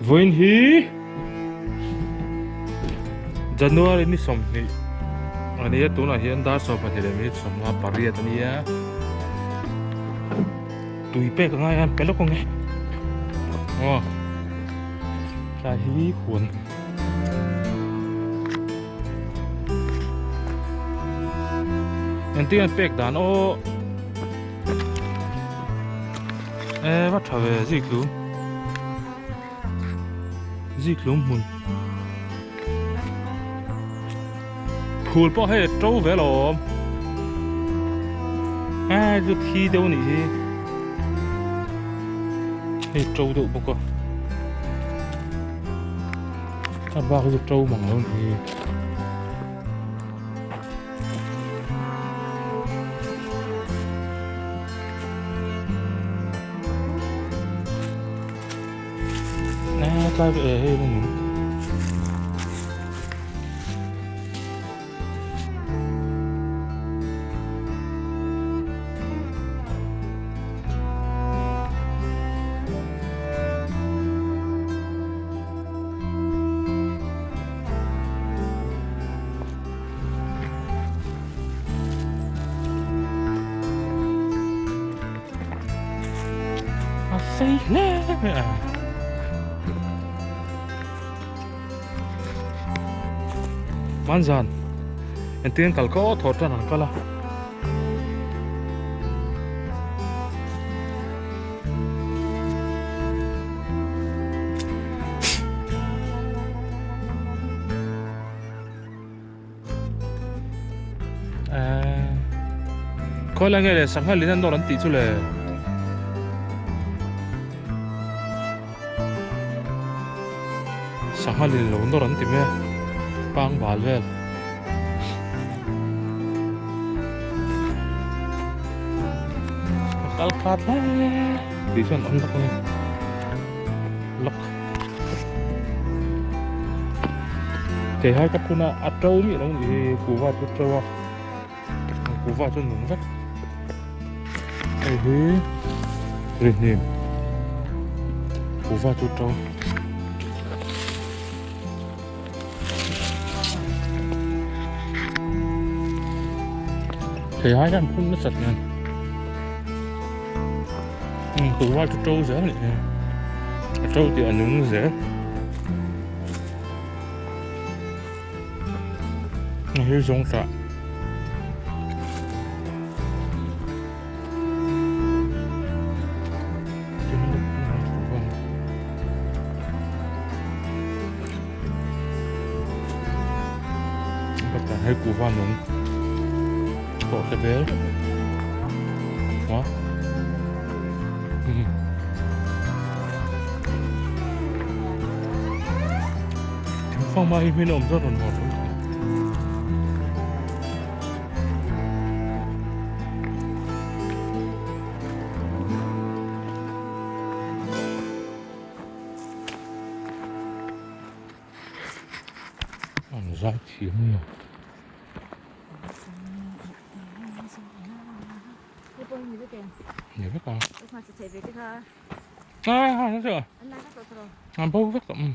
Voin hi January ni som ni ania tu na hian dar so pa thele mi som nga pariat ania tui pe ka ngai an pelo ko nge ta hi hun en tian pek dan o va thave ziklum mun phul po hay trâu về lò rút thi đâu nỉ hay trâu đâu bông co ta ba cái trâu bằng đâu nỉ cái về hay mình say nè manzan en tiang kalko thot ran kala ko la ngele sanghal linan doran ti chule sanghal lin lo doran ti me pang bal vel kal khat la di son on lok ni lok te hai ka puna atau mi lo ni ku va tu trâu ku va tu nung vek ai he ri ni ku va tu trâu thì hai anh phun nó sạch nè từ qua cho trâu dễ này trâu thì ăn những dễ hơi giống sợ các bạn hay củ va núng bỏ cái bé đó phong mai mới nộm rất là ngọt ăn dai chiếm nhiều nhiều biết không? Nó chưa? Ăn bố rất lắm.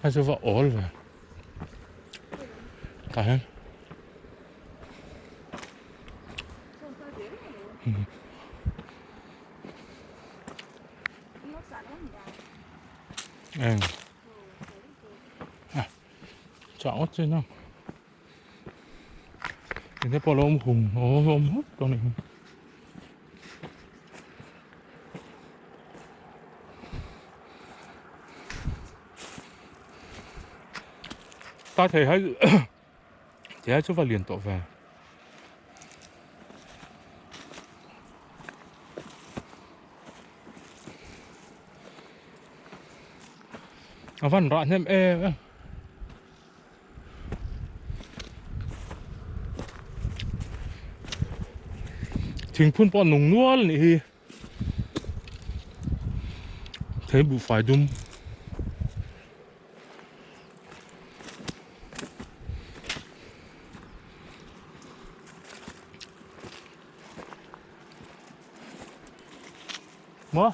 Hay chưa vợ ổ rồi. Tại chọn trên nào thì thấy polo ông hùng ôm hút con này ta thấy hay thì hay chút vào liền tổ về văn đoạn thêm e chính phun bọn nung nuốt này thấy bụ phải đúng Mua.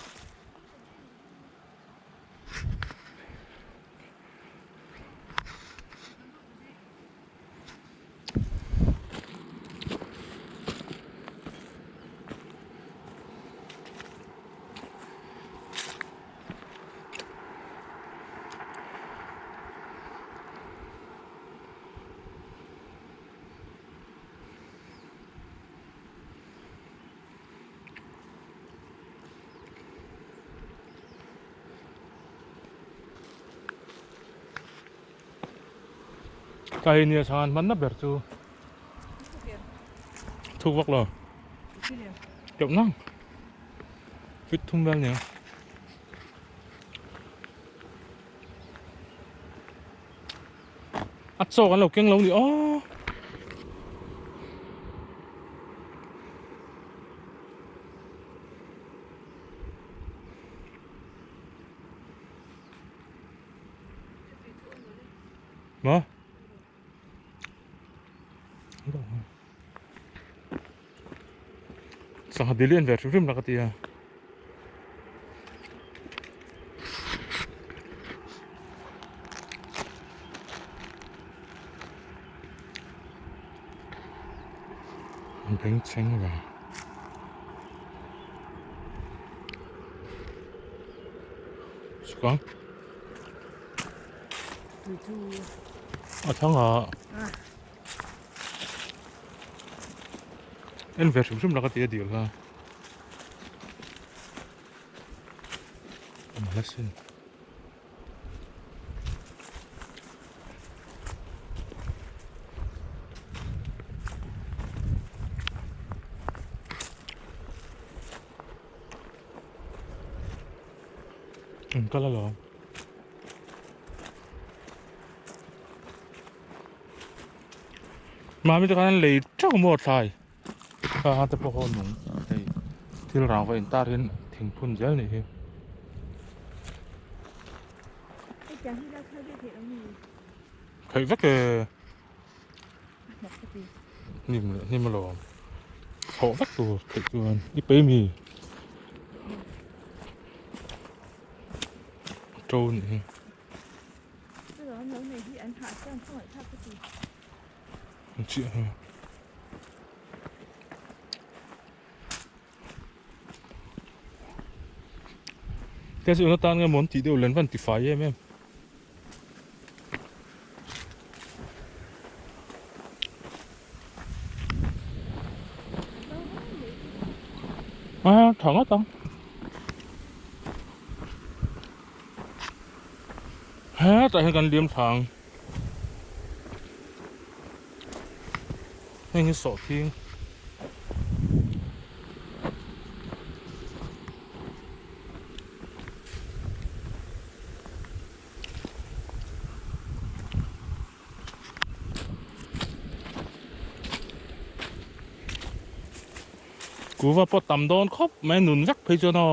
Cái này sang ăn nó bẹt chú thuốc vắt lò chậm lắm vít thun vel nhỉ ắt sâu ăn lẩu kiêng lâu đi ô mà sang hạt dilian về phim là cái gì à bánh chanh vào xuống ở trong họ em về phim là cái gì điều là mà xin có là lộn mà mình đang lấy trong một sai àแต่พอคนหนุ่มที่เราไปอินตาเรียนถึงพุ่นเยอะนี่เคยว่าเกนี่มาลองเขาวักตัวเคยตัวนี่เป้มีโจนนี่เชื่อแต่สิ่งที่ต่างกันมันที่เดียวเล่นวันที่ไฟไหมถังก็ต้องฮะแต่ให้กันเลี้ยมทางให้สอดทิ้งกูว่าพอต่ำโดนครบแม่หนุนรักเพจนอ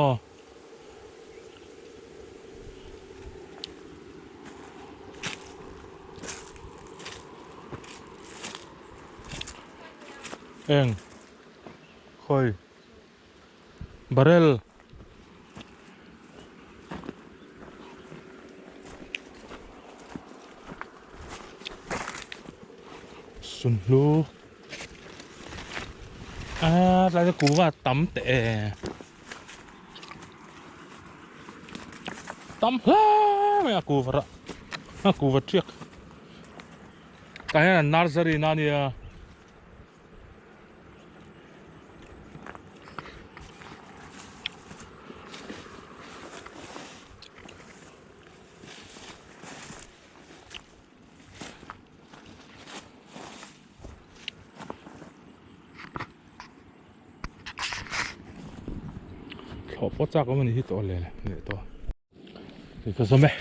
เองค่อยบาร์เรลสุนลูเราจะกูว่าตั้มแต่ตั้มเฮ้ยไม่กูว่าไม่กูว่าเชือกการนั้นนาร์ซารีนั่นเนี่ยขอพอจากก็มันนี่ตัวเลยเลยตัวนี่ก็สมัย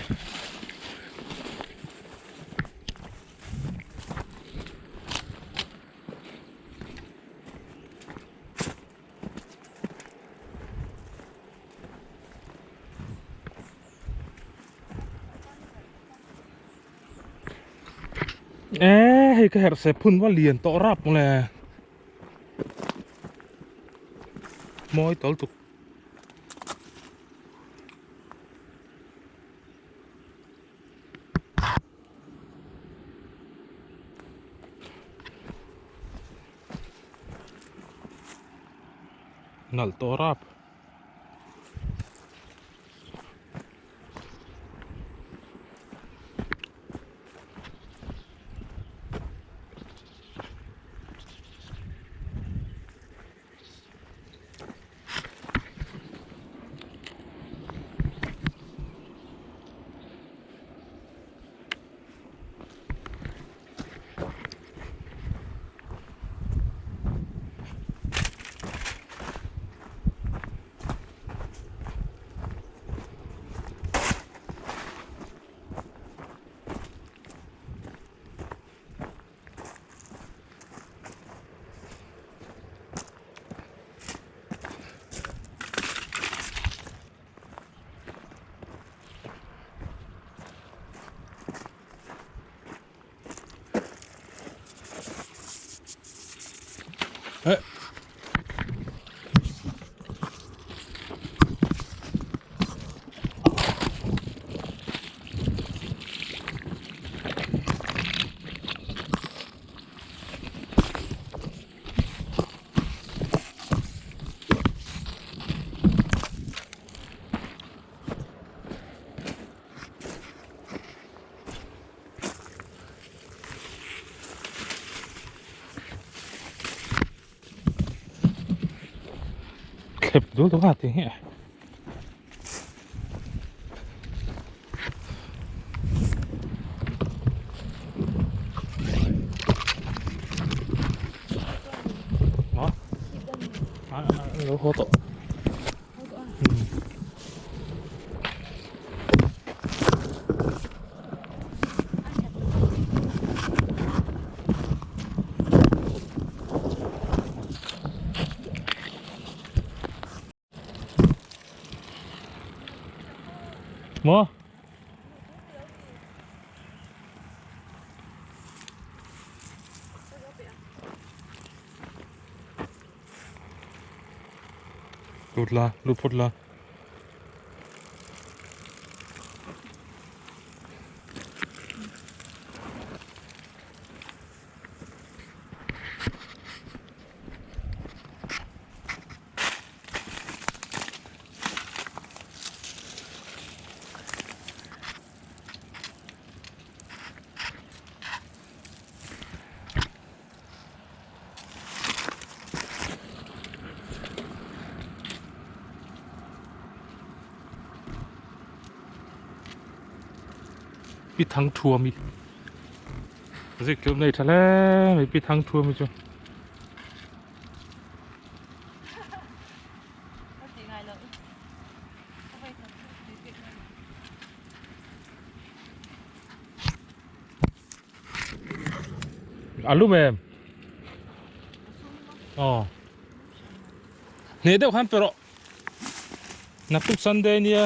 ให้ก็เห็นเสพพุ่นว่าเรียนต่อรับเลยมอยต่อตุก nal to rap klip dulu tuh hatinya mau lo foto mau luput lah bị thắng thua mi dịch kiểu này thật là mấy bị thắng thua mi chứ alo mềm nè đâu han pero nạp tục Sunday nia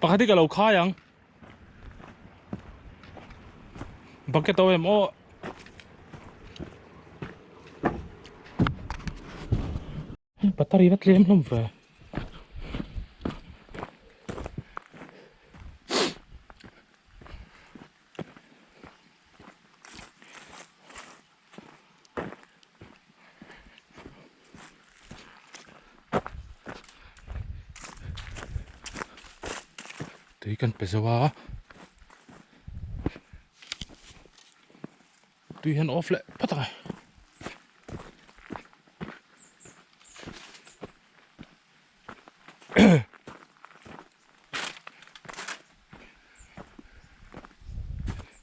pakati ka lau kha yang bucket to em o battery vet lem lom về thì cần phải sao tuy hen off lại bắt tay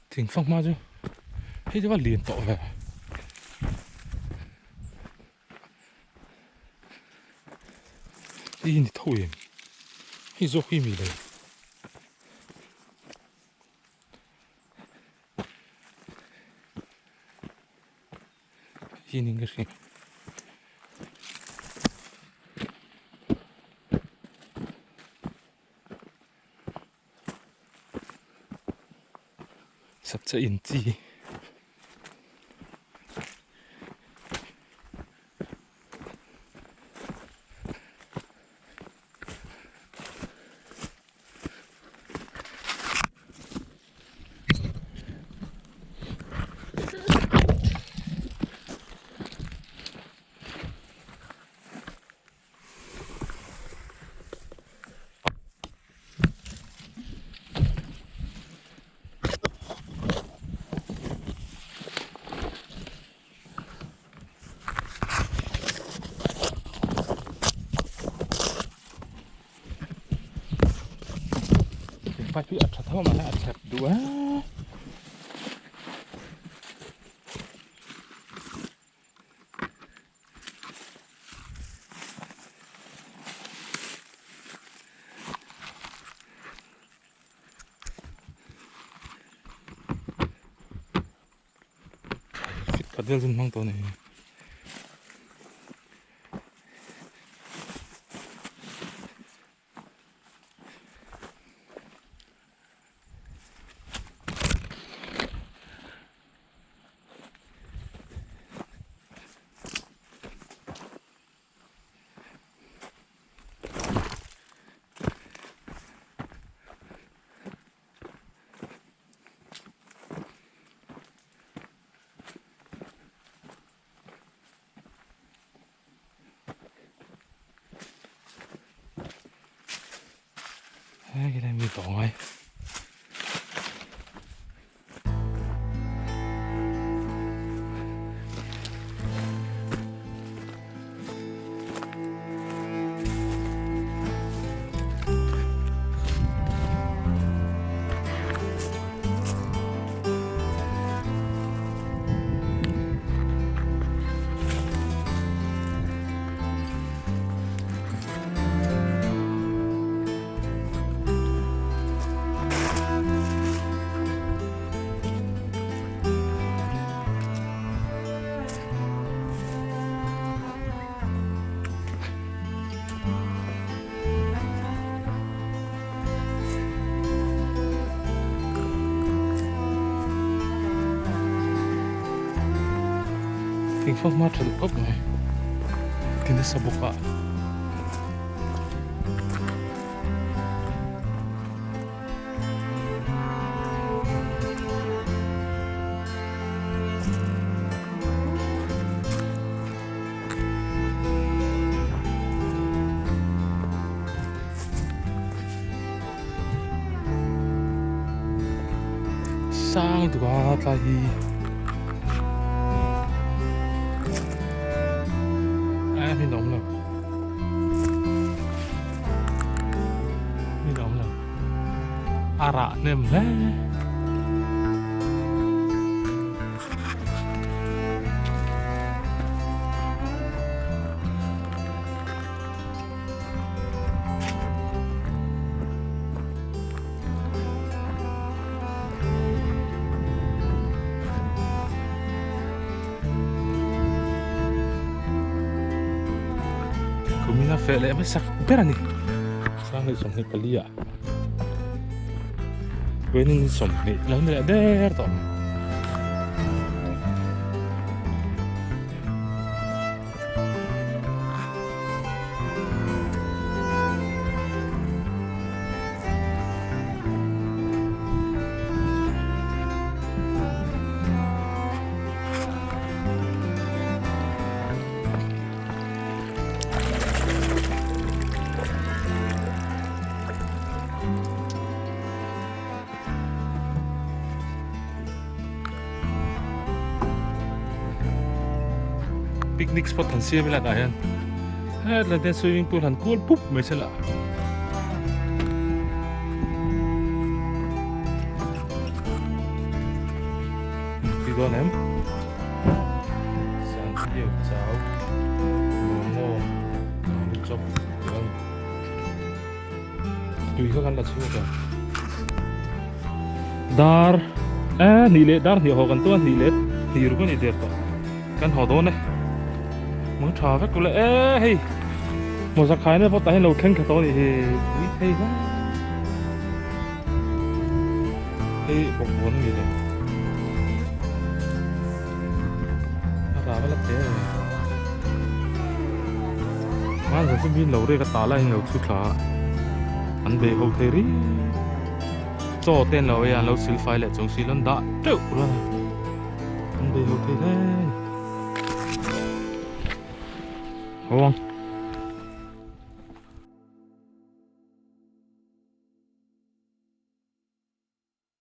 thỉnh phong ma chứ thế chứ mà liền tội về đi thì thôi em thì do khi mình đây ini ngeri sắp sẽ in chi phải phi ắt thao mà ắt thật đũa cắt dây dừng mangตัวnày cái này mình tỏ ngay informator do pop này thì nó sẽ buka sang dua lagi mi nóng lắm ara nem le Kumina fele mas sak pera ni sang ni som ni kalia wenin som ni lang ni der to picnic spot han siya mila dayan. At lang swimming pool han cool poop may sila. Dito nem. San siya chao. Momo. Chop. Tùy các ăn là siêu cả. Dar. Nile dar thì họ cần tuan nile thì rồi có gì đẹp cả. Kan họ đó này. Muốn trà vết của lại hey một giặc khai nữa bắt tay lâu khen cả to thì hey quá hey bọc vốn gì đấy trà vết là thế mà giờ chúng mình lâu đây cái tả lại lâu chút là anh về hậu thế đi cho tên lâu ya lâu xíu phai lại trong xí lần đã trâu rồi anh về hậu thế đấy. Không